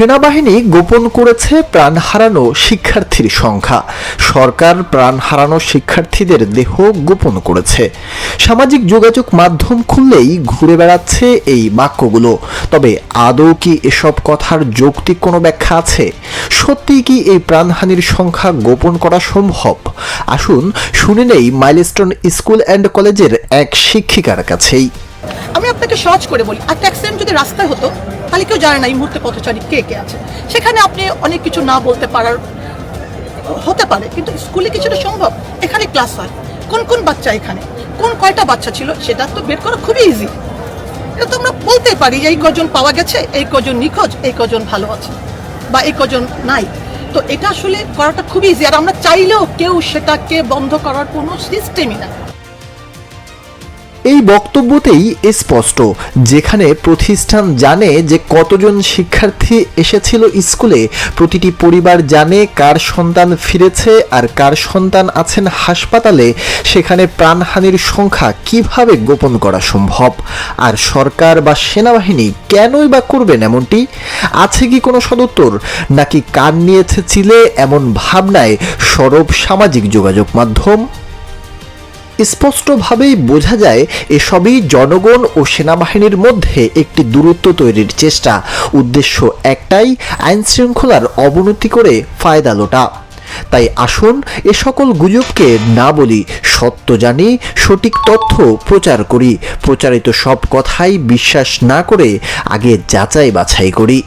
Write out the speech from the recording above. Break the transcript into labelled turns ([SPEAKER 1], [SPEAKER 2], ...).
[SPEAKER 1] সেনাবাহিনী গোপন করেছে প্রাণ হারানো শিক্ষার্থীর সংখ্যা। সরকার প্রাণ হারানো শিক্ষার্থীদের দেহ গোপন করেছে। সামাজিক যোগাযোগ মাধ্যম খুললেই ঘুরে বেড়াচ্ছে এই বাক্যগুলো। তবে আদৌ কি এসব কথার যৌক্তিক কোনো ব্যাখ্যা আছে? সত্যিই কি এই প্রাণহানির সংখ্যা গোপন করা সম্ভব? আসুন শুনে নেই মাইলস্টোন স্কুল অ্যান্ড কলেজের এক শিক্ষিকার কাছেই।
[SPEAKER 2] আমি আপনাকে সহজ করে বলি, একটা অ্যাক্সিডেন্ট যদি রাস্তায় হতো তাহলে কেউ জানে না এই মুহূর্তে পথচারী কে কে আছে। সেখানে আপনি অনেক কিছু না বলতে পারার হতে পারে, কিন্তু স্কুলে কিছুটা সম্ভব। এখানে ক্লাস হয়, কোন কোন বাচ্চা এখানে, কয়টা বাচ্চা ছিল সেটা তো বের করা খুবই ইজি। এটা তো আমরা বলতে পারি যে এই কজন পাওয়া গেছে, এই কজন নিখোঁজ, এই কজন ভালো আছে বা এই কজন নাই। তো এটা আসলে করাটা খুবই ইজি, আর আমরা চাইলেও কেউ সেটাকে বন্ধ করার কোনো সিস্টেমই না।
[SPEAKER 1] এই বক্তব্যতেই স্পষ্ট, যেখানে প্রতিষ্ঠান জানে যে কতজন শিক্ষার্থী এসেছিল স্কুলে, প্রতিটি পরিবার জানে কার সন্তান ফিরেছে আর কার সন্তান আছেন হাসপাতালে, সেখানে প্রাণহানির সংখ্যা কিভাবে গোপন করা সম্ভব? আর সরকার বা সেনাবাহিনী কেনই বা করবেন এমনটি? আছে কি কোনো সদুত্তর, নাকি কান নিয়েছে চিলে এমন ভাবনায় সরব সামাজিক যোগাযোগ মাধ্যম? স্পষ্টভাবেই বোঝা যায় এসবই জনগণ ও সেনাবাহিনীর মধ্যে একটি দূরত্ব তৈরির চেষ্টা। উদ্দেশ্য একটাই, আইন শৃঙ্খলার অবনতি করে ফায়দা লোটা। তাই আসুন এ সকল গুজবকে না বলি, সত্য জানি, সঠিক তথ্য প্রচার করি। প্রচারিত সব কথাই বিশ্বাস না করে আগে যাচাই বাছাই করি।